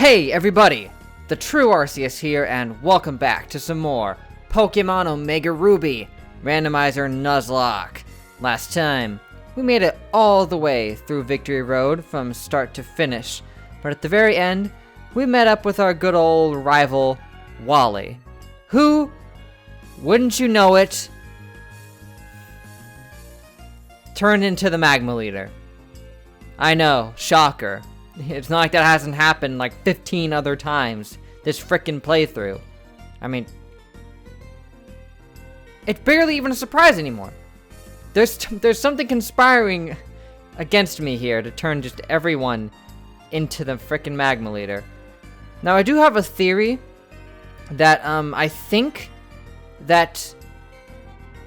Hey everybody! The true Arceus here, and welcome back to some more Pokemon Omega Ruby Randomizer Nuzlocke. Last time, we made it all the way through Victory Road from start to finish, but at the very end, we met up with our good old rival, Wally, who, wouldn't you know it, turned into the Magma Leader. I know, shocker. It's not like that hasn't happened like 15 other times this frickin' playthrough. I mean, it's barely even a surprise anymore. There's something conspiring against me here to turn just everyone into the frickin' Magma Leader. Now, I do have a theory that I think that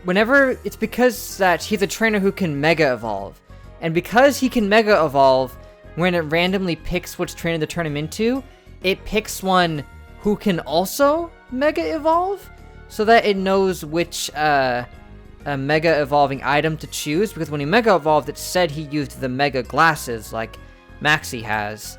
whenever it's because that he's a trainer who can Mega Evolve, and because he can Mega Evolve, when it randomly picks which trainer to turn him into, it picks one who can also Mega Evolve, so that it knows which Mega Evolving item to choose, because when he Mega Evolved, it said he used the Mega Glasses, like Maxie has.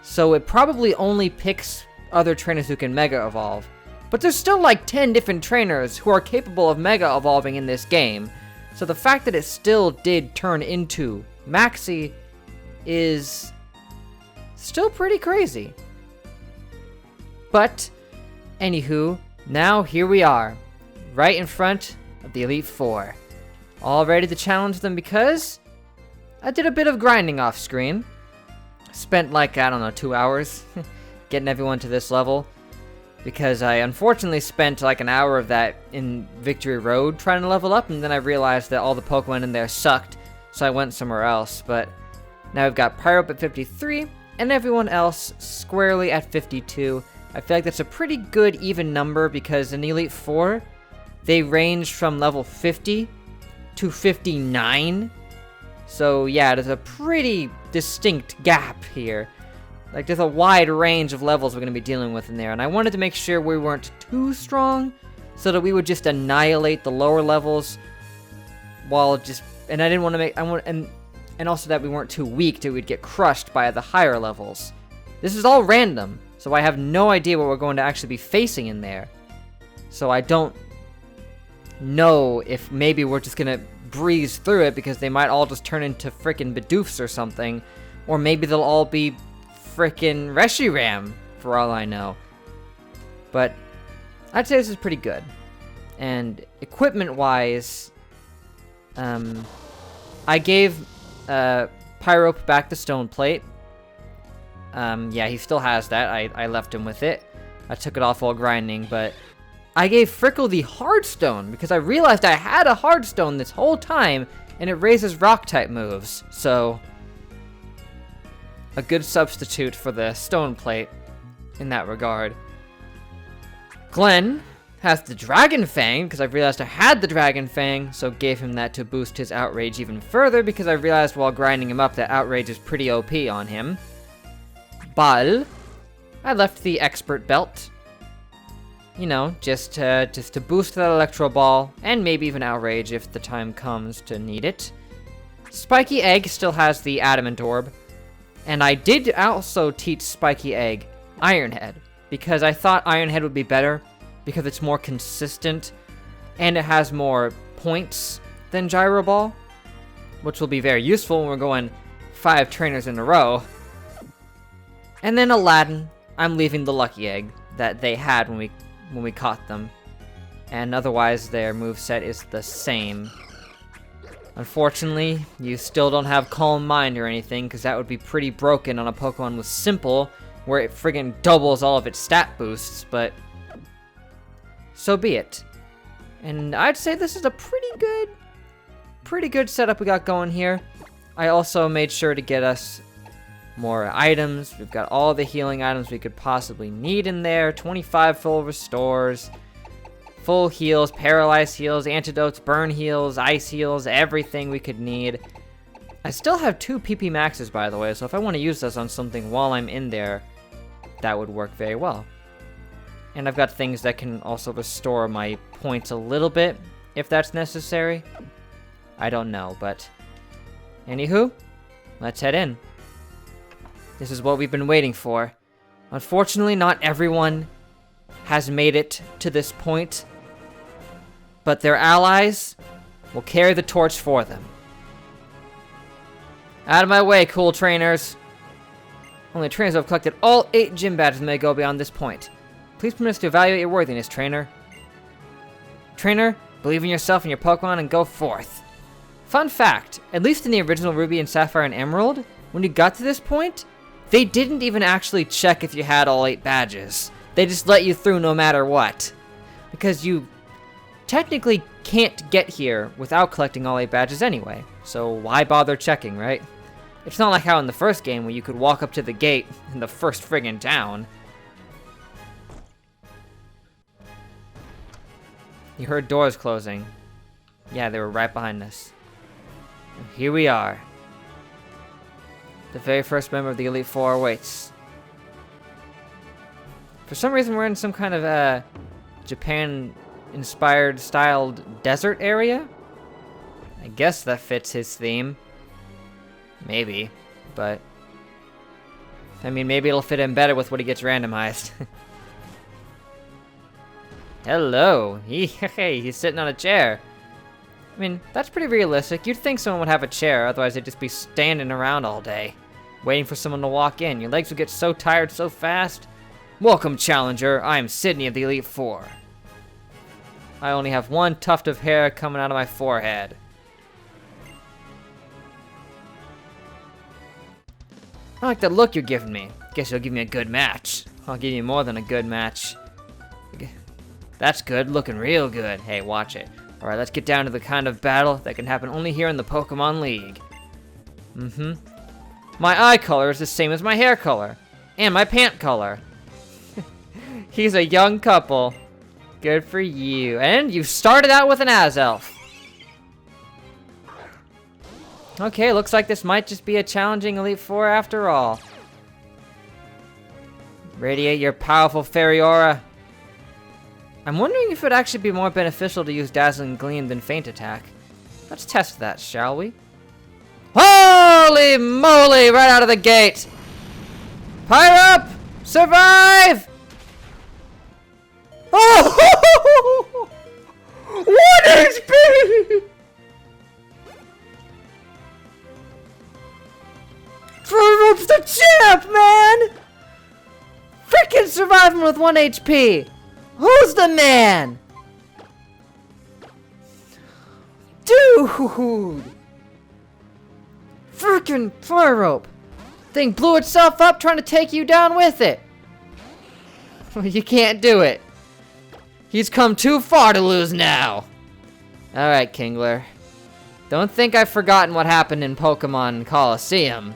So it probably only picks other trainers who can Mega Evolve. But there's still like 10 different trainers who are capable of Mega Evolving in this game. So the fact that it still did turn into Maxie is still pretty crazy. But, anywho, now here we are, right in front of the Elite Four, all ready to challenge them because I did a bit of grinding off screen. Spent like, I don't know, 2 hours getting everyone to this level, because I unfortunately spent like an hour of that in Victory Road trying to level up, and then I realized that all the Pokemon in there sucked, so I went somewhere else. But now we've got Pyrope at 53, and everyone else squarely at 52. I feel like that's a pretty good even number, because in the Elite Four, they range from level 50 to 59. So yeah, there's a pretty distinct gap here. Like, there's a wide range of levels we're going to be dealing with in there, and I wanted to make sure we weren't too strong, so that we would just annihilate the lower levels, while just, and I didn't want to make, and also that we weren't too weak that we'd get crushed by the higher levels. This is all random, so I have no idea what we're going to actually be facing in there. So I don't know if maybe we're just going to breeze through it, because they might all just turn into frickin' Bidoofs or something, or maybe they'll all be frickin' Reshiram, for all I know. But I'd say this is pretty good. And equipment-wise, I gave Pyrope back the stone plate. Yeah, he still has that. I left him with it. I took it off while grinding, but I gave Frickle the hard stone, because I realized I had a hard stone this whole time, and it raises rock-type moves, so a good substitute for the stone plate in that regard. Glenn has the Dragon Fang, because I realized I had the Dragon Fang, so gave him that to boost his Outrage even further, because I realized while grinding him up that Outrage is pretty OP on him. Bal, I left the Expert Belt, you know, just to boost that Electro Ball, and maybe even Outrage if the time comes to need it. Spiky Egg still has the Adamant Orb, and I did also teach Spiky Egg Iron Head, because I thought Iron Head would be better, because it's more consistent, and it has more points than Gyro Ball, which will be very useful when we're going 5 trainers in a row. And then Aladdin, I'm leaving the Lucky Egg that they had when we caught them, and otherwise their moveset is the same. Unfortunately, you still don't have Calm Mind or anything, because that would be pretty broken on a Pokemon with Simple, where it friggin' doubles all of its stat boosts, but so be it. And I'd say this is a pretty good setup we got going here. I also made sure to get us more items. We've got all the healing items we could possibly need in there. 25 full restores, full heals, paralyzed heals, antidotes, burn heals, ice heals, everything we could need. I still have 2 PP maxes, by the way, so if I want to use this on something while I'm in there, that would work very well. And I've got things that can also restore my points a little bit, if that's necessary. I don't know, but anywho, let's head in. This is what we've been waiting for. Unfortunately, not everyone has made it to this point, but their allies will carry the torch for them. Out of my way, cool trainers. Only trainers who have collected all 8 gym badges may go beyond this point. Please permit us to evaluate your worthiness, trainer. Trainer, believe in yourself and your Pokemon and go forth. Fun fact, at least in the original Ruby and Sapphire and Emerald, when you got to this point, they didn't even actually check if you had all 8 badges. They just let you through no matter what. Because you technically can't get here without collecting all 8 badges anyway. So why bother checking, right? It's not like how in the first game where you could walk up to the gate in the first friggin' town. You heard doors closing. Yeah, they were right behind us. And here we are. The very first member of the Elite Four awaits. For some reason, we're in some kind of Japan-inspired styled desert area. I guess that fits his theme. Maybe, but I mean, maybe it'll fit in better with what he gets randomized. Hello. He's sitting on a chair. I mean, that's pretty realistic. You'd think someone would have a chair, otherwise they'd just be standing around all day, waiting for someone to walk in. Your legs would get so tired so fast. Welcome, challenger. I am Sydney of the Elite Four. I only have one tuft of hair coming out of my forehead. I like the look you're giving me. Guess you'll give me a good match. I'll give you more than a good match. That's good, looking real good. Hey, watch it. Alright, let's get down to the kind of battle that can happen only here in the Pokemon League. My eye color is the same as my hair color. And my pant color. He's a young couple. Good for you. And you started out with an Azelf. Okay, looks like this might just be a challenging Elite Four after all. Radiate your powerful fairy aura. I'm wondering if it would actually be more beneficial to use Dazzling Gleam than Feint Attack. Let's test that, shall we? Holy moly! Right out of the gate! Pyre up! Survive! Oh! 1 HP! Pyro's the champ, man! Frickin' surviving with 1 HP! Who's the man? Dude! Frickin' Pyrope! Thing blew itself up trying to take you down with it! You can't do it. He's come too far to lose now. Alright, Kingler. Don't think I've forgotten what happened in Pokemon Coliseum.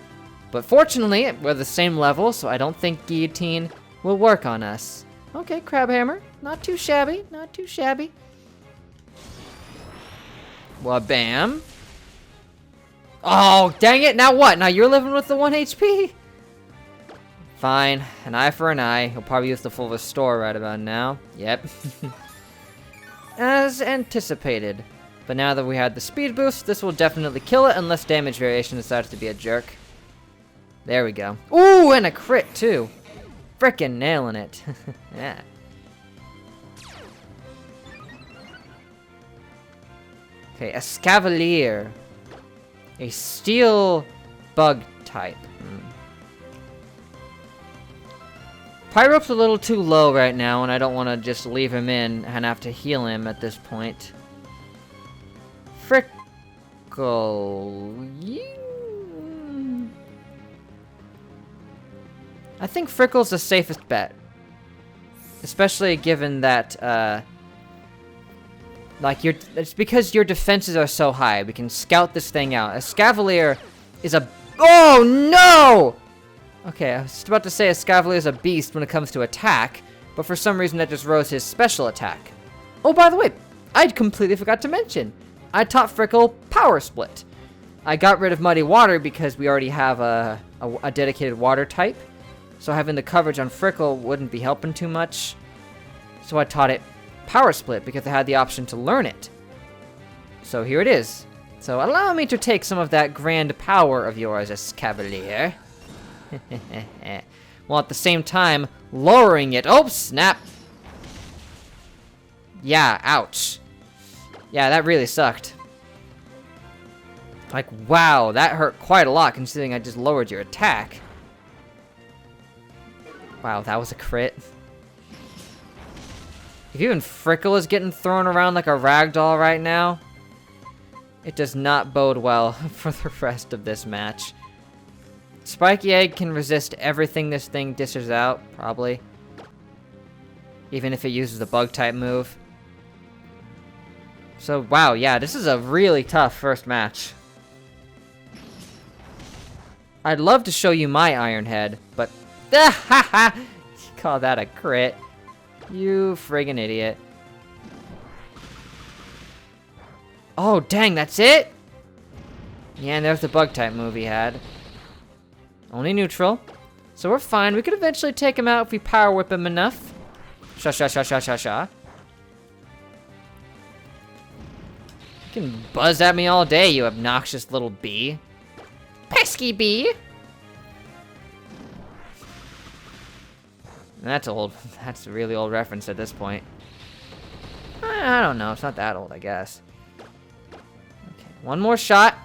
But fortunately, we're the same level, so I don't think Guillotine will work on us. Okay, Crabhammer. Not too shabby, not too shabby. Well, bam. Oh, dang it, now what? Now you're living with the 1 HP? Fine, an eye for an eye. He'll probably use the full restore right about now. Yep. As anticipated. But now that we had the speed boost, this will definitely kill it unless damage variation decides to be a jerk. There we go. Ooh, and a crit too. Frickin' nailing it. Yeah. Okay, a Scavalier. A steel bug type. Pyrope's a little too low right now, and I don't want to just leave him in and have to heal him at this point. Frickle. I think Frickle's the safest bet. Especially given that, it's because your defenses are so high. We can scout this thing out. A Scavalier is a... Oh, no! Okay, I was just about to say a Scavalier is a beast when it comes to attack, but for some reason that just rose his special attack. Oh, by the way, I completely forgot to mention. I taught Frickle Power Split. I got rid of Muddy Water because we already have a dedicated water type, so having the coverage on Frickle wouldn't be helping too much. So I taught it Power Split because I had the option to learn it. So here it is. So allow me to take some of that grand power of yours, Escavalier. while at the same time lowering it. Oh, snap. Yeah, ouch. Yeah, that really sucked. Like, wow, that hurt quite a lot considering I just lowered your attack. Wow, that was a crit. If even Frickle is getting thrown around like a ragdoll right now, it does not bode well for the rest of this match. Spiky Egg can resist everything this thing dishes out, probably. Even if it uses the Bug-type move. So, wow, yeah, this is a really tough first match. I'd love to show you my Iron Head, but... You call that a crit. You friggin' idiot. Oh, dang, that's it? Yeah, and there's the Bug-type move he had. Only neutral. So we're fine. We could eventually take him out if we Power Whip him enough. Sha sha sha sha sha sha. You can buzz at me all day, you obnoxious little bee. Pesky bee! That's old. That's a really old reference at this point. I don't know. It's not that old, I guess. Okay, one more shot.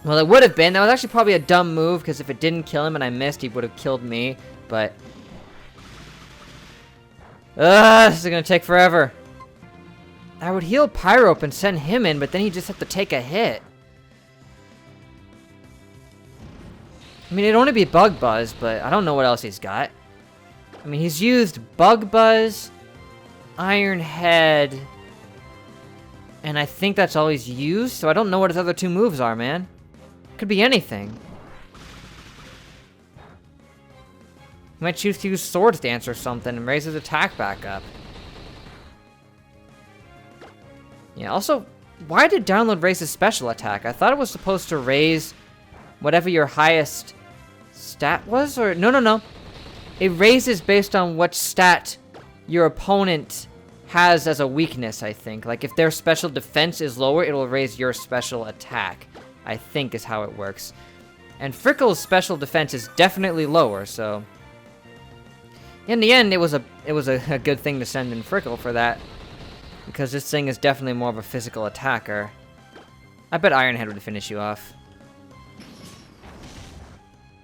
Well, it would have been. That was actually probably a dumb move, because if it didn't kill him and I missed, he would have killed me. But... this is going to take forever. I would heal Pyrope and send him in, but then he'd just have to take a hit. I mean, it'd only be Bug Buzz, but I don't know what else he's got. I mean, he's used Bug Buzz, Iron Head, and I think that's all he's used, so I don't know what his other two moves are, man. Could be anything. He might choose to use Swords Dance or something and raise his attack back up. Yeah, also, why did download raise his special attack? I thought it was supposed to raise whatever your highest stat was, or... No. It raises based on what stat your opponent has as a weakness, I think. Like, if their special defense is lower, it will raise your special attack, I think is how it works. And Frickle's special defense is definitely lower, so... In the end, it was a good thing to send in Frickle for that. Because this thing is definitely more of a physical attacker. I bet Iron Head would finish you off.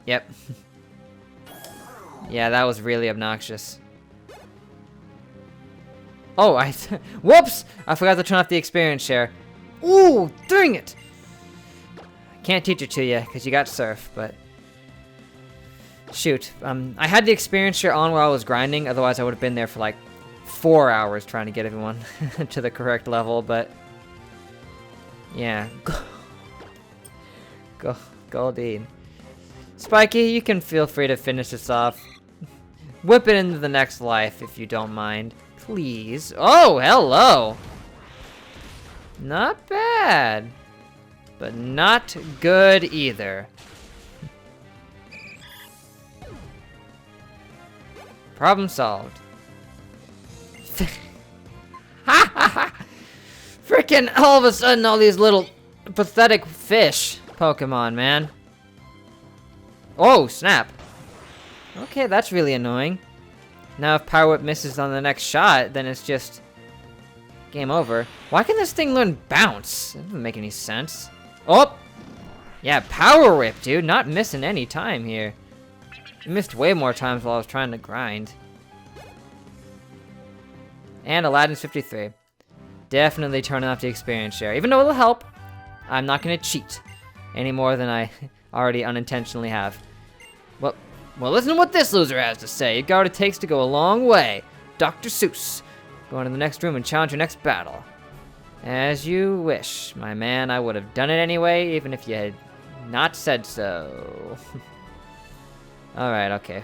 Yep. Yeah, that was really obnoxious. Oh, whoops! I forgot to turn off the experience share. Ooh, dang it! Can't teach it to you, because you got Surf, but... Shoot. I had the experience share on while I was grinding, otherwise I would have been there for like 4 hours trying to get everyone to the correct level, but... Yeah. Goldine. Spiky, you can feel free to finish this off. Whip it into the next life, if you don't mind. Please. Oh, hello! Not bad. But not good either. Problem solved. Frickin' all of a sudden all these little pathetic fish Pokemon, man. Oh, snap. Okay, that's really annoying. Now if Power Whip misses on the next shot, then it's just game over. Why can this thing learn Bounce? That doesn't make any sense. Oh! Yeah, Power Whip, dude. Not missing any time here. I missed way more times while I was trying to grind. And Aladdin's 53. Definitely turning off the experience share. Even though it'll help, I'm not going to cheat any more than I already unintentionally have. Well, listen to what this loser has to say. You got what it takes to go a long way. Dr. Seuss. Go into the next room and challenge your next battle. As you wish, my man. I would have done it anyway, even if you had not said so. Alright, okay.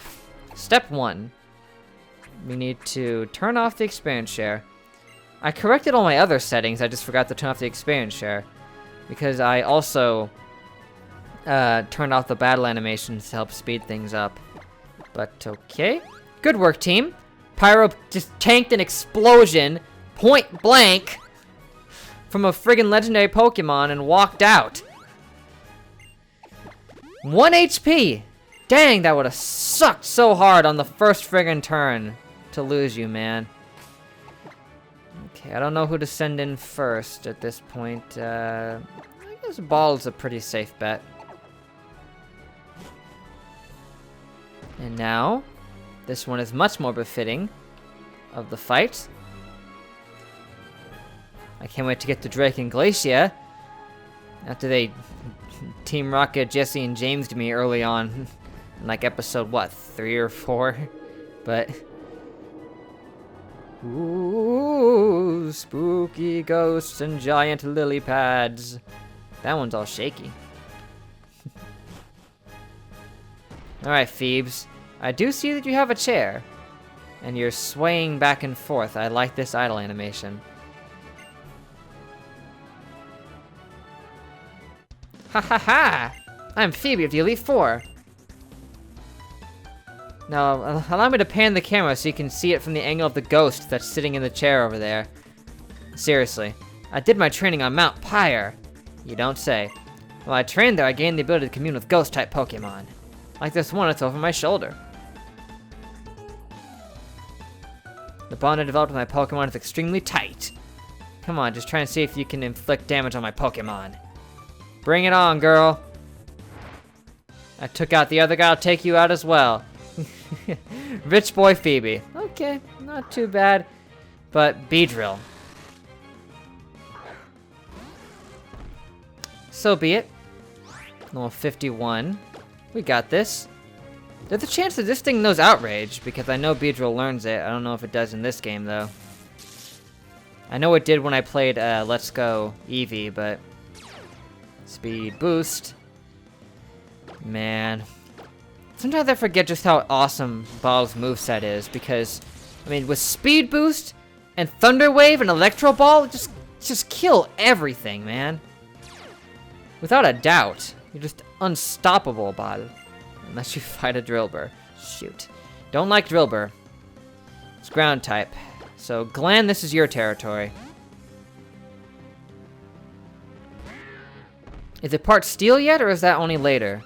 Step 1. We need to turn off the experience share. I corrected all my other settings, I just forgot to turn off the experience share. Because I also turned off the battle animations to help speed things up. But okay. Good work, team. Pyro just tanked an explosion, point blank, from a friggin' legendary Pokemon and walked out. 1 HP! Dang, that would have sucked so hard on the first friggin' turn to lose you, man. Okay, I don't know who to send in first at this point. I guess Ball's a pretty safe bet. And now, this one is much more befitting of the fight. I can't wait to get to Drake and Glacia after they Team Rocket, Jesse, and James to me early on. In like episode, what, 3 or 4? But... Ooh, spooky ghosts and giant lily pads. That one's all shaky. Alright, Phoebes. I do see that you have a chair. And you're swaying back and forth. I like this idle animation. Ha ha ha! I'm Phoebe of the Elite Four. Now, allow me to pan the camera so you can see it from the angle of the ghost that's sitting in the chair over there. Seriously, I did my training on Mount Pyre. You don't say. While I trained there, I gained the ability to commune with ghost-type Pokémon. Like this one that's over my shoulder. The bond I developed with my Pokémon is extremely tight. Come on, just try and see if you can inflict damage on my Pokémon. Bring it on, girl. I took out the other guy, I'll take you out as well. Rich boy Phoebe. Okay, not too bad. But Beedrill. So be it. Level 51. We got this. There's a chance that this thing knows Outrage, because I know Beedrill learns it. I don't know if it does in this game, though. I know it did when I played Let's Go Eevee, but... Speed boost. Man. Sometimes I forget just how awesome Ball's moveset is, because, I mean, with Speed Boost and Thunder Wave and Electro Ball, just kill everything, man. Without a doubt. You're just unstoppable, Ball. Unless you fight a Drillbur. Shoot. Don't like Drillbur. It's ground type. So, Glenn, this is your territory. Is it part steel yet, or is that only later?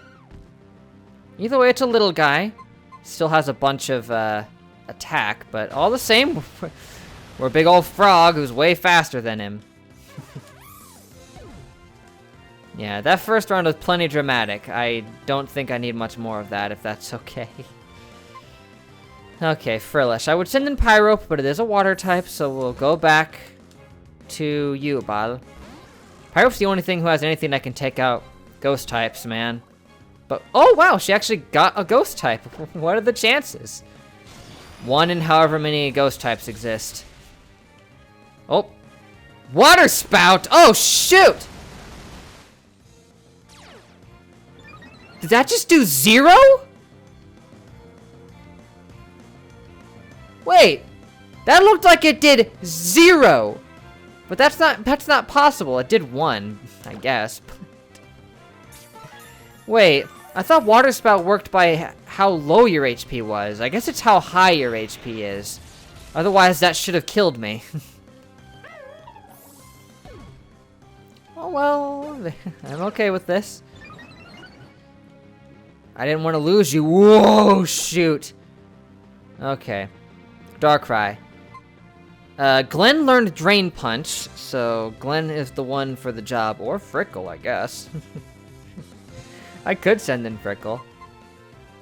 Either way, it's a little guy. Still has a bunch of attack, but all the same, we're a big old frog who's way faster than him. Yeah, that first round was plenty dramatic. I don't think I need much more of that, if that's okay. Okay, Frillish. I would send in Pyrope, but it is a water type, so we'll go back to you, Bal. Pyrope's the only thing who has anything that can take out ghost types, man. But, oh wow, she actually got a ghost type. What are the chances? 1 in however many ghost types exist. Oh. Water Spout! Oh, shoot! Did that just do 0? Wait. That looked like it did 0. But that's not possible. It did 1, I guess. Wait. I thought Water Spout worked by how low your HP was. I guess it's how high your HP is. Otherwise, that should have killed me. Oh, well, I'm okay with this. I didn't want to lose you. Whoa, shoot. Okay. Darkrai. Glenn learned Drain Punch, so Glenn is the one for the job. Or Frickle, I guess. I could send in Frickle.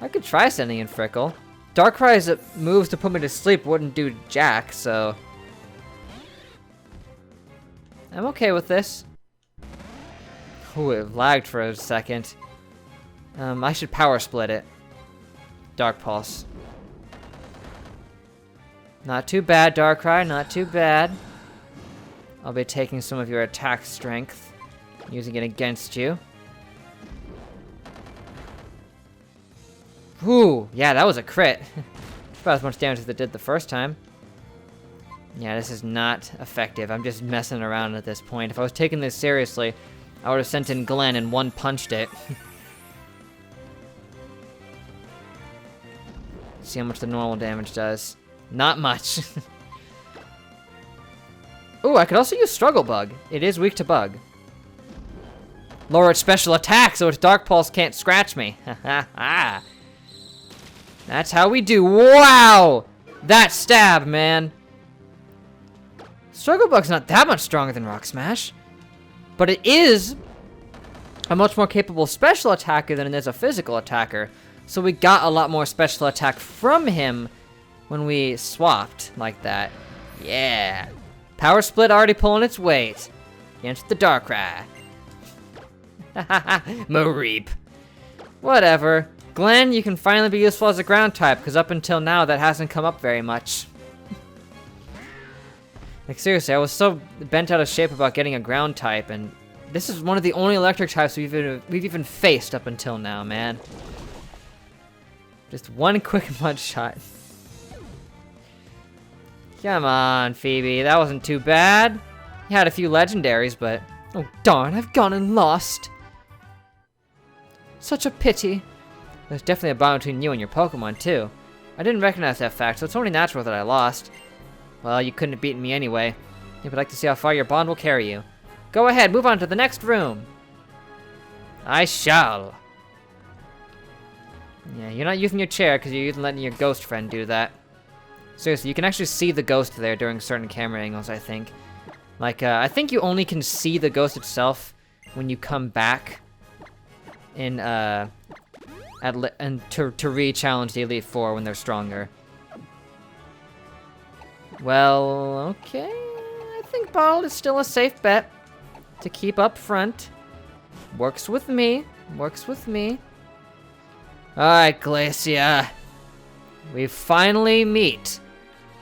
I could try sending in Frickle. Darkrai's moves to put me to sleep wouldn't do jack, so... I'm okay with this. Ooh, it lagged for a second. I should power split it. Dark Pulse. Not too bad, Darkrai, not too bad. I'll be taking some of your attack strength, using it against you. Ooh, yeah, that was a crit. About as much damage as it did the first time. Yeah, this is not effective. I'm just messing around at this point. If I was taking this seriously, I would have sent in Glenn and one-punched it. See how much the normal damage does. Not much. Ooh, I could also use Struggle Bug. It is weak to Bug. Lower its special attack so its Dark Pulse can't scratch me. Ha ha ha. That's how we do. Wow! That stab, man. Struggle Bug's not that much stronger than Rock Smash. But it is a much more capable special attacker than it is a physical attacker. So we got a lot more special attack from him when we swapped like that. Yeah. Power Split already pulling its weight against the Darkrai. Mareep. Whatever. Glenn, you can finally be useful as a ground type, because up until now that hasn't come up very much. Like seriously, I was so bent out of shape about getting a ground type, and this is one of the only electric types we've even faced up until now, man. Just one quick mud shot. Come on, Phoebe, that wasn't too bad. You had a few legendaries, but oh darn, I've gone and lost. Such a pity. There's definitely a bond between you and your Pokemon, too. I didn't recognize that fact, so it's only natural that I lost. Well, you couldn't have beaten me anyway. If I'd like to see how far your bond will carry you. Go ahead, move on to the next room. I shall. Yeah, you're not using your chair because you're letting your ghost friend do that. Seriously, you can actually see the ghost there during certain camera angles, I think. Like, I think you only can see the ghost itself when you come back in, to re-challenge the Elite Four when they're stronger. Well, okay. I think Ball is still a safe bet to keep up front. Works with me. Works with me. Alright, Glacia. We finally meet.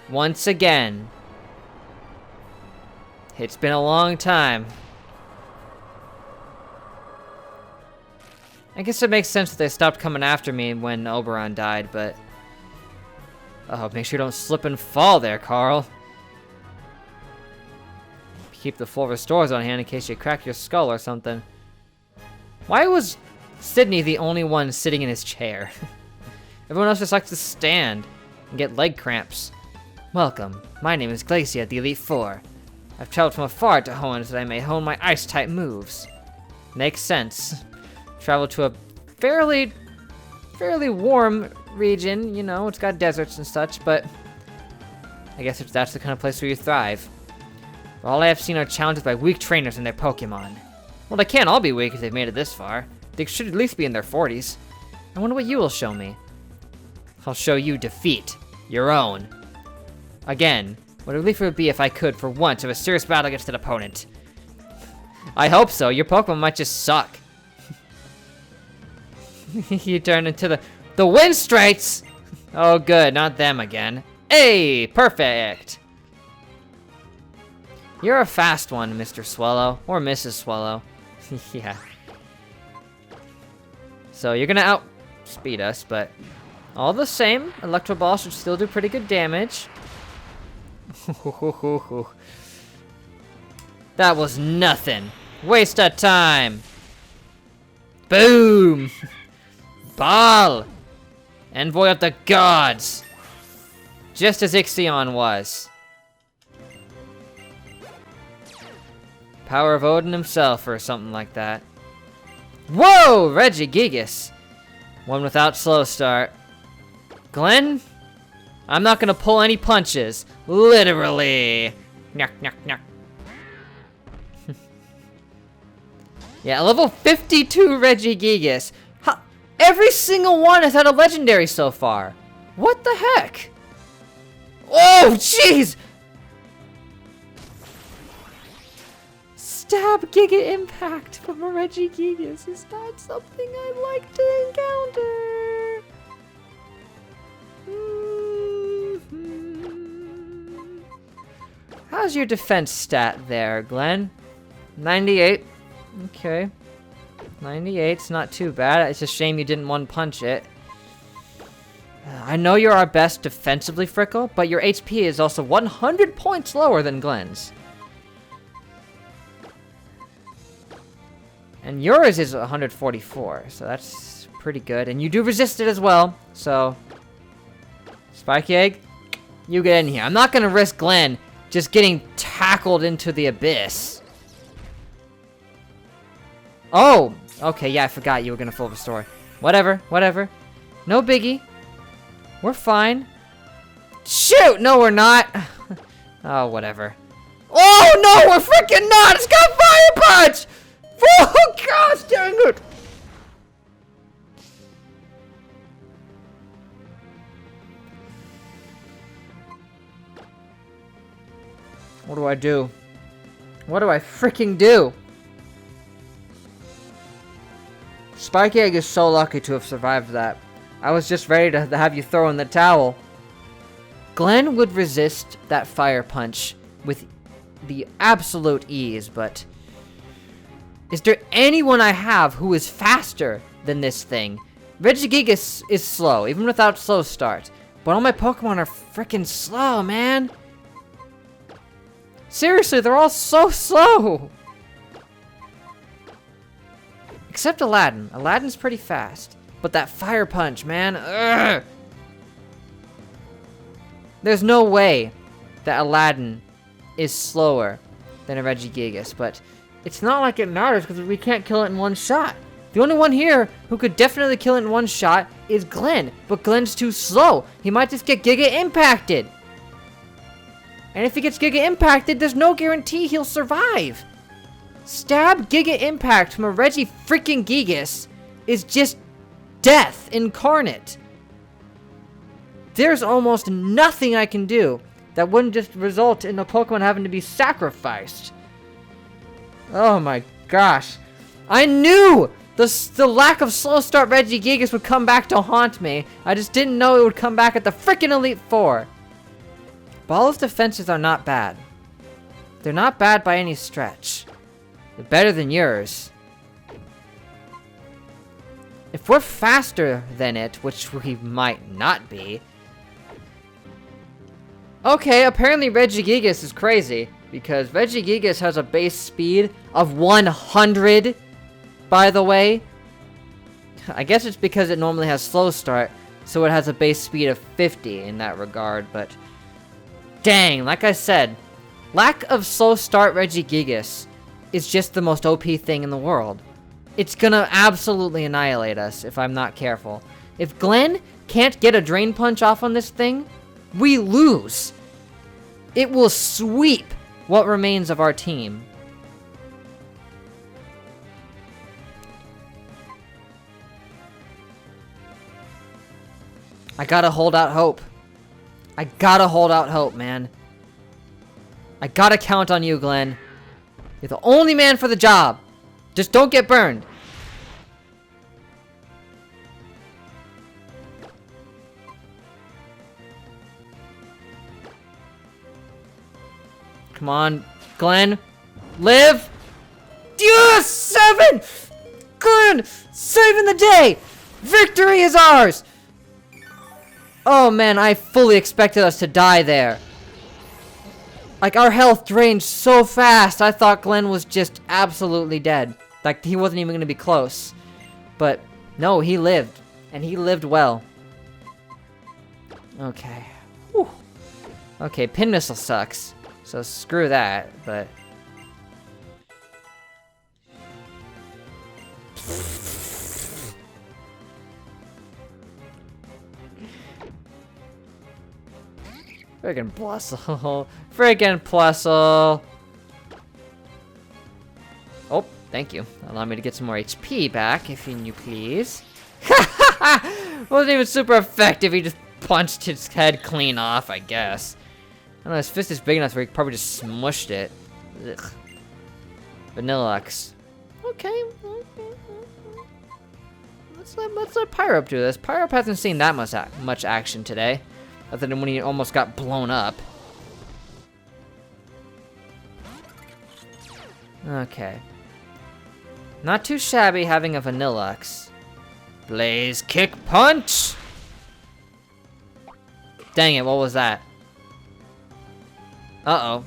Once again. It's been a long time. I guess it makes sense that they stopped coming after me when Oberon died, but... Oh, make sure you don't slip and fall there, Carl. Keep the full restores on hand in case you crack your skull or something. Why was Sydney the only one sitting in his chair? Everyone else just likes to stand and get leg cramps. Welcome, my name is Glacia, the Elite Four. I've traveled from afar to Hoenn so that I may hone my ice-type moves. Makes sense. Traveled to a fairly warm region, you know, it's got deserts and such, but I guess that's the kind of place where you thrive. But all I have seen are challenges by weak trainers and their Pokemon. Well, they can't all be weak if they've made it this far. They should at least be in their 40s. I wonder what you will show me. I'll show you defeat. Your own. Again, what a relief it would be if I could, for once, have a serious battle against an opponent. I hope so. Your Pokemon might just suck. You turn into the Wind Straits! Oh good, not them again. Hey, perfect! You're a fast one, Mr. Swallow. Or Mrs. Swallow. Yeah. So you're gonna outspeed us, but all the same, Electro Ball should still do pretty good damage. That was nothing. Waste of time. Boom! Ball! Envoy of the gods! Just as Ixion was. Power of Odin himself, or something like that. Whoa! Regigigas! One without slow start. Glenn? I'm not gonna pull any punches. Literally. Nyuk, nyuk, nyuk. Yeah, level 52 Regigigas. Every single one has had a legendary so far. What the heck? Oh, jeez! Stab Giga Impact from a Regigigas is not something I'd like to encounter. How's your defense stat there, Glenn? 98. Okay. 98's not too bad. It's a shame you didn't one-punch it. I know you're our best defensively, Frickle, but your HP is also 100 points lower than Glenn's. And yours is 144, so that's pretty good. And you do resist it as well, so... Spike Egg, you get in here. I'm not gonna risk Glenn just getting tackled into the abyss. Oh! Okay, yeah, I forgot you were gonna full restore. Whatever, whatever. No biggie. We're fine. Shoot! No, we're not. Oh, whatever. Oh, no, we're freaking not! It's got Fire Punch! Oh, gosh dang it! What do I do? What do I freaking do? Spike Egg is so lucky to have survived that. I was just ready to have you throw in the towel. Glenn would resist that Fire Punch with the absolute ease, but... Is there anyone I have who is faster than this thing? Regigigas is slow, even without slow start. But all my Pokemon are freaking slow, man. Seriously, they're all so slow. Except Aladdin. Aladdin's pretty fast. But that Fire Punch, man. Ugh. There's no way that Aladdin is slower than a Regigigas, but it's not like it matters because we can't kill it in one shot. The only one here who could definitely kill it in one shot is Glenn, but Glenn's too slow. He might just get Giga Impacted. And if he gets Giga Impacted, there's no guarantee he'll survive. Stab Giga Impact from a Reggie freaking Gigas is just death incarnate. There's almost nothing I can do that wouldn't just result in a Pokemon having to be sacrificed. Oh my gosh. I knew the lack of slow start Regigigas would come back to haunt me. I just didn't know it would come back at the freaking Elite Four. Ball's defenses are not bad. They're not bad by any stretch. They're better than yours. If we're faster than it, which we might not be... Okay, apparently Regigigas is crazy, because Regigigas has a base speed of 100, by the way. I guess it's because it normally has slow start, so it has a base speed of 50 in that regard, but... Dang, like I said, lack of slow start Regigigas is just the most OP thing in the world. It's gonna absolutely annihilate us if I'm not careful. If Glenn can't get a Drain Punch off on this thing, we lose. It will sweep what remains of our team. I gotta hold out hope. I gotta hold out hope, man. I gotta count on you, Glenn. You're the only man for the job. Just don't get burned. Come on, Glenn. Live! Yes! 7! Glenn! Saving the day! Victory is ours! Oh man, I fully expected us to die there. Like, our health drained so fast, I thought Glenn was just absolutely dead. Like, he wasn't even going to be close. But, no, he lived. And he lived well. Okay. Whew. Okay, Pin Missile sucks. So screw that, but... Friggin' Plusle. Friggin' Plusle. Oh, thank you. Allow me to get some more HP back, if you please. Wasn't even super effective. He just punched his head clean off, I guess. I don't know, his fist is big enough where he probably just smushed it. Ugh. Vanillux. Okay. Let's let Pyrope do this. Pyrope hasn't seen that much action today. Other than when he almost got blown up. Okay. Not too shabby having a Vanillux. Blaze Kick Punch! Dang it, what was that? Uh-oh.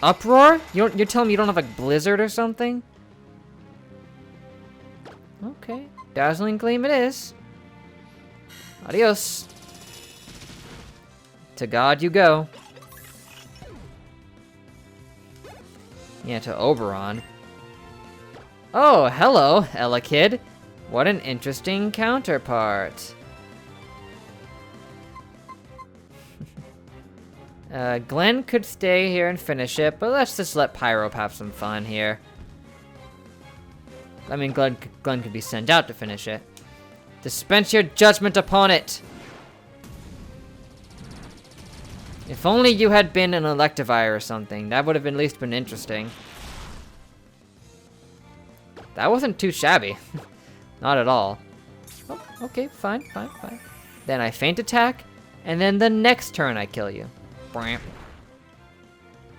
Uproar? You're telling me you don't have like Blizzard or something? Okay. Dazzling Gleam it is. Adios. To God you go. Yeah, to Oberon. Oh, hello, Ella Kid. What an interesting counterpart. Glenn could stay here and finish it, but let's just let Pyro have some fun here. I mean, Glenn could be sent out to finish it. Dispense your judgment upon it! If only you had been an Electivire or something. That would have at least been interesting. That wasn't too shabby. Not at all. Oh, okay, fine. Then I feint attack, and then the next turn I kill you. Bram.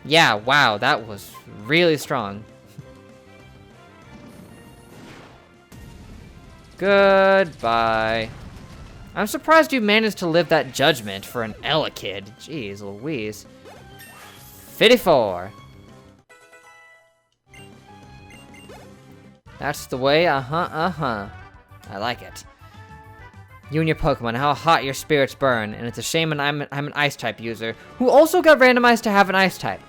Yeah, wow, that was really strong. Goodbye. I'm surprised you managed to live that judgment for an Elekid. Jeez Louise. 54. That's the way, I like it. You and your Pokemon, how hot your spirits burn, and it's a shame I'm an Ice-type user, who also got randomized to have an Ice-type.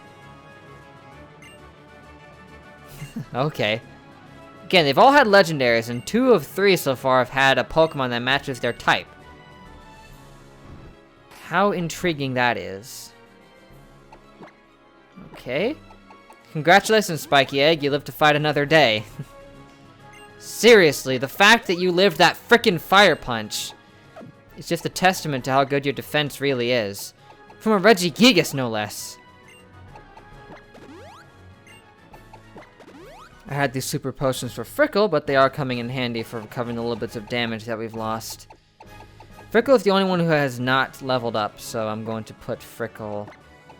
Okay. Again, they've all had legendaries, and 2 of 3 so far have had a Pokemon that matches their type. How intriguing that is. Okay. Congratulations, Spiky Egg, you lived to fight another day. Seriously, the fact that you lived that frickin' Fire Punch is just a testament to how good your defense really is. From a Regigigas, no less. I had these super potions for Frickle, but they are coming in handy for recovering the little bits of damage that we've lost. Frickle is the only one who has not leveled up, so I'm going to put Frickle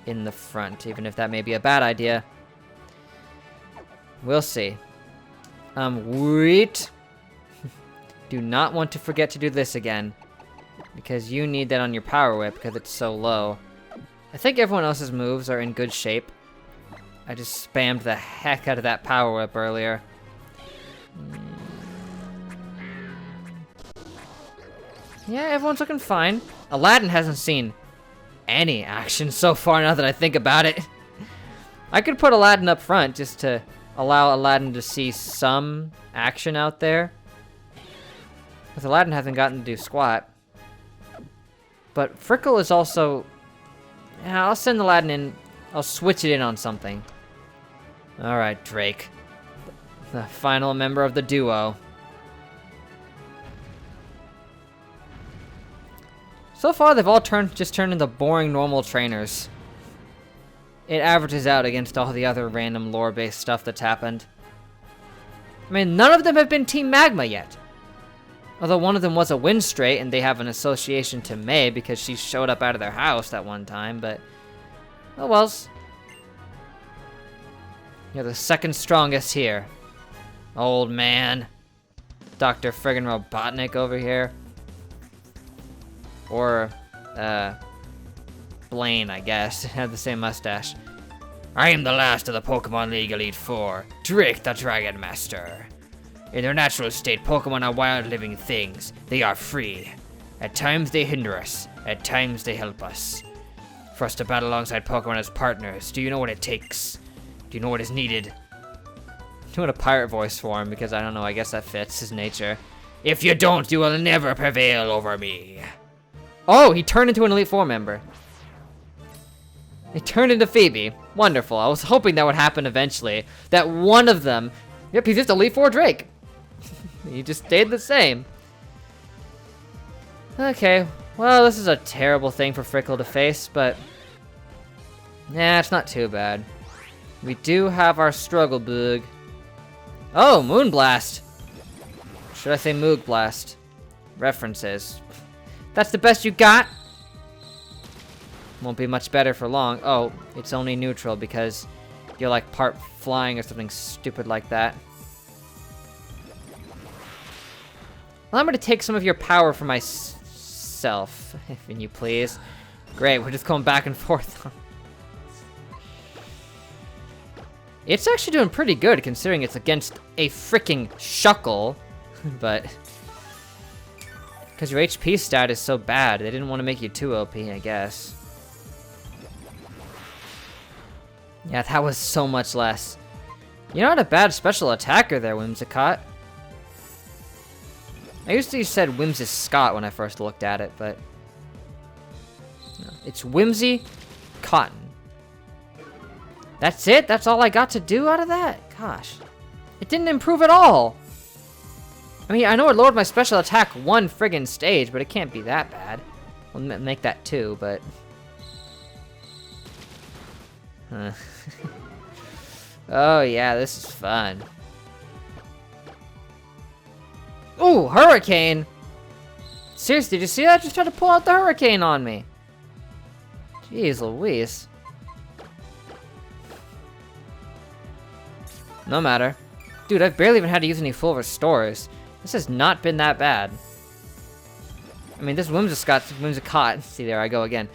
in the front, even if that may be a bad idea. We'll see. Wait. Do not want to forget to do this again, because you need that on your Power Whip because it's so low. I think everyone else's moves are in good shape. I just spammed the heck out of that Power Whip earlier. Yeah, everyone's looking fine. Aladdin hasn't seen any action so far now that I think about it. I could put Aladdin up front just to allow Aladdin to see some action out there. Because Aladdin hasn't gotten to do squat. But Frickle is also... Yeah, I'll send Aladdin in. I'll switch it in on something. Alright, Drake. The final member of the duo. So far, they've all just turned into boring normal trainers. It averages out against all the other random lore-based stuff that's happened. I mean, none of them have been Team Magma yet. Although one of them was a Windstrait, and they have an association to May because she showed up out of their house that one time, but... Oh wells. You're the second strongest here. Old man. Dr. Friggin' Robotnik over here. Or, Blaine, I guess. Had the same mustache. I am the last of the Pokemon League Elite Four, Drake the Dragon Master. In their natural state, Pokemon are wild living things. They are free. At times they hinder us, at times they help us. For us to battle alongside Pokemon as partners, do you know what it takes? Do you know what is needed? I'm doing a pirate voice for him because I don't know, I guess that fits his nature. If you don't, you will never prevail over me. Oh, he turned into an Elite Four member. He turned into Phoebe. Wonderful. I was hoping that would happen eventually. That one of them... Yep, he's just Elite Four Drake. He just stayed the same. Okay, well, this is a terrible thing for Frickle to face, but... Nah, it's not too bad. We do have our Struggle Bug. Oh, Moonblast! Should I say Moog Blast? References. That's the best you got? Won't be much better for long. Oh, it's only neutral because you're like part flying or something stupid like that. Allow me to take some of your power for myself, if you please. Great, we're just going back and forth. It's actually doing pretty good considering it's against a freaking Shuckle, but... Because your HP stat is so bad, they didn't want to make you too OP, I guess. Yeah, that was so much less. You're not a bad special attacker there, Whimsicott. I used to said Whimsicott when I first looked at it, but... No, it's Whimsicott. cotton. That's it? That's all I got to do out of that? Gosh. It didn't improve at all. I mean, I know it lowered my special attack one friggin' stage, but it can't be that bad. We'll make that 2, but... Huh. Oh, yeah, this is fun. Ooh, hurricane! Seriously, did you see that? Just tried to pull out the hurricane on me. Jeez Louise. No matter. Dude, I've barely even had to use any full restores. This has not been that bad. I mean, this Whimsicott, see there I go again.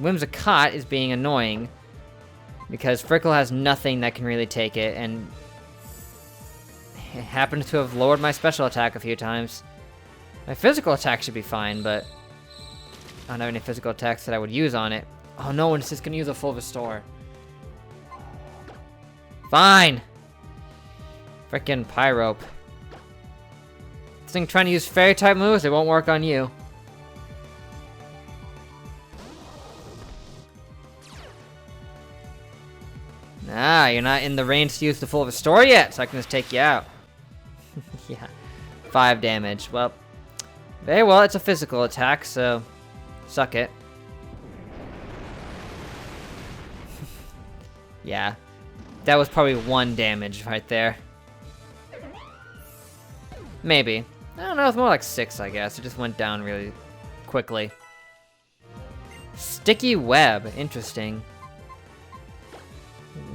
Whimsicott is being annoying because Frickle has nothing that can really take it, and it happens to have lowered my special attack a few times. My physical attack should be fine, but I don't have any physical attacks that I would use on it. Oh no, it's just gonna use a full restore. Fine! Frickin' Pyrope. This thing trying to use fairy type moves, it won't work on you. Ah, you're not in the range to use the full restore yet, so I can just take you out. Yeah. 5 damage. Well, very well, it's a physical attack, so suck it. Yeah. That was probably 1 damage right there. Maybe. I don't know, it's more like 6, I guess. It just went down really quickly. Sticky web, interesting.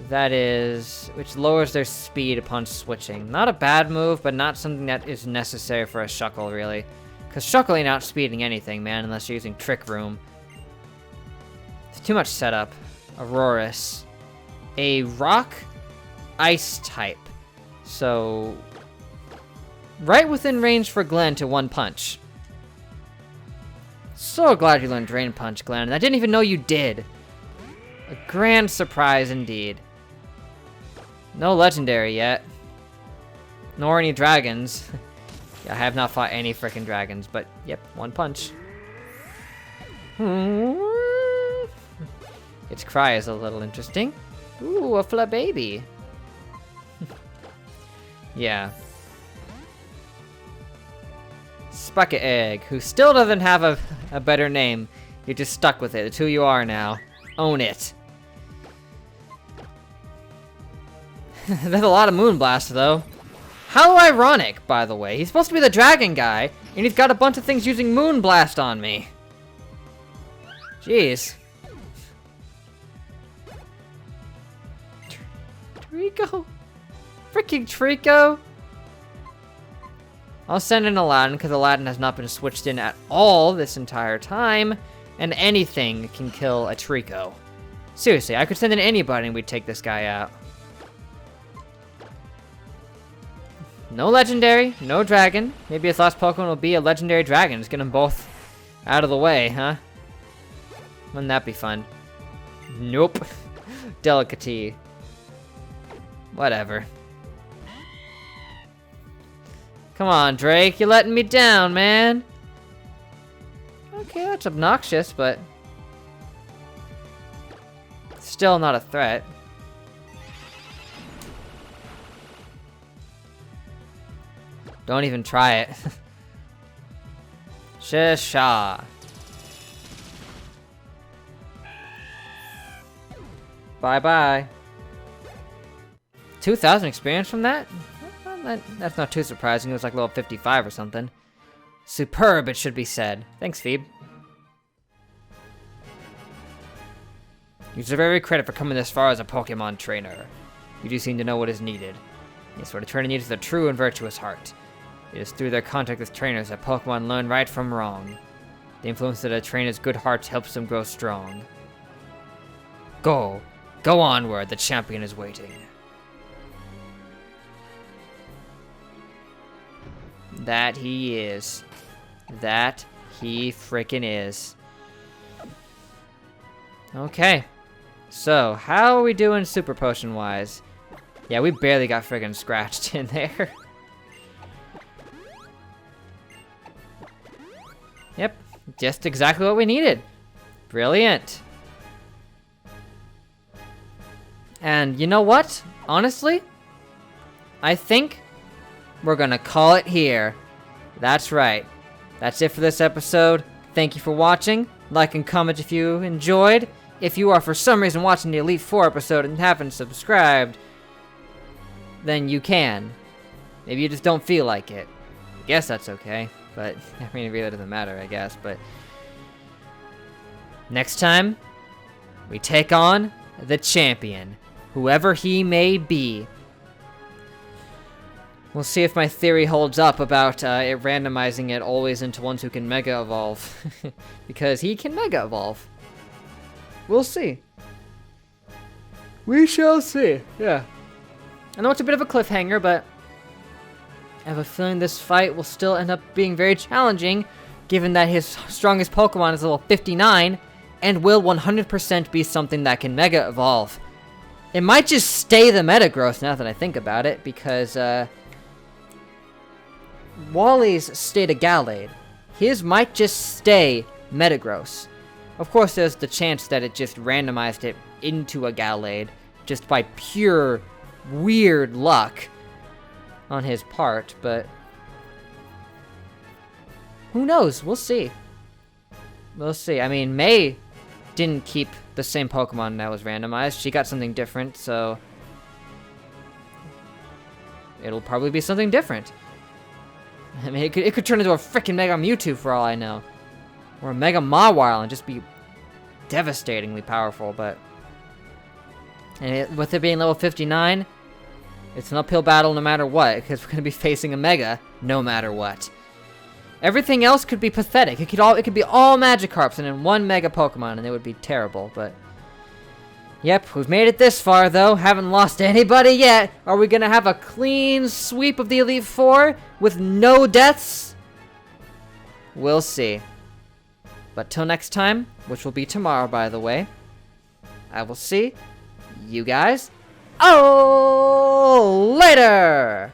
That is, which lowers their speed upon switching. Not a bad move, but not something that is necessary for a Shuckle, really. Because Shuckle ain't outspeeding anything, man, unless you're using Trick Room. It's too much setup. Aurorus. A rock ice type. So, right within range for Glenn to 1 punch. So glad you learned Drain Punch, Glenn. I didn't even know you did. A grand surprise indeed. No legendary yet. Nor any dragons. Yeah, I have not fought any frickin' dragons, but yep, 1 punch. Its cry is a little interesting. Ooh, a Flababy. Yeah. Spucket Egg, who still doesn't have a better name. You're just stuck with it. It's who you are now. Own it. There's a lot of Moonblast, though. How ironic, by the way. He's supposed to be the dragon guy, and he's got a bunch of things using Moonblast on me. Jeez. Trico? Freaking Trico? I'll send in Aladdin, because Aladdin has not been switched in at all this entire time, and anything can kill a Trico. Seriously, I could send in anybody and we'd take this guy out. No legendary, no dragon. Maybe his last Pokemon will be a legendary dragon. Just get them both out of the way, huh? Wouldn't that be fun? Nope. Delicatee. Whatever. Come on, Drake. You're letting me down, man. Okay, that's obnoxious, but still not a threat. Don't even try it. Shisha. Bye-bye. 2,000 experience from that? That's not too surprising. It was like level 55 or something. Superb, it should be said. Thanks, Phoebe. You deserve every credit for coming this far as a Pokemon trainer. You do seem to know what is needed. Yes, what a trainer needs is a true and virtuous heart. It is through their contact with trainers that Pokemon learn right from wrong. The influence of a trainer's good heart helps them grow strong. Go. Go onward, the champion is waiting. That he is. That he frickin' is. Okay. So, how are we doing Super Potion-wise? Yeah, we barely got frickin' scratched in there. Yep, just exactly what we needed. Brilliant. And you know what? Honestly, I think we're gonna call it here. That's right. That's it for this episode. Thank you for watching. Like and comment if you enjoyed. If you are for some reason watching the Elite Four episode and haven't subscribed, then you can. Maybe you just don't feel like it. I guess that's okay. But, I mean, it really doesn't matter, I guess. But next time, we take on the champion, whoever he may be. We'll see if my theory holds up about it randomizing it always into ones who can Mega Evolve. Because he can Mega Evolve. We'll see. We shall see. Yeah. I know it's a bit of a cliffhanger, but I have a feeling this fight will still end up being very challenging, given that his strongest Pokemon is level 59, and will 100% be something that can Mega Evolve. It might just stay the Metagross now that I think about it, because, Wally's stayed a Gallade. His might just stay Metagross. Of course, there's the chance that it just randomized it into a Gallade, just by pure weird luck on his part, but who knows? We'll see. We'll see. I mean, May didn't keep the same Pokemon that was randomized. She got something different, so it'll probably be something different. I mean, it could turn into a freaking Mega Mewtwo for all I know. Or a Mega Mawile and just be devastatingly powerful, but with it being level 59, it's an uphill battle no matter what, because we're going to be facing a Mega no matter what. Everything else could be pathetic. It could be all Magikarps and then one Mega Pokemon, and it would be terrible, but yep, we've made it this far, though. Haven't lost anybody yet. Are we going to have a clean sweep of the Elite Four with no deaths? We'll see. But till next time, which will be tomorrow, by the way, I will see you guys later!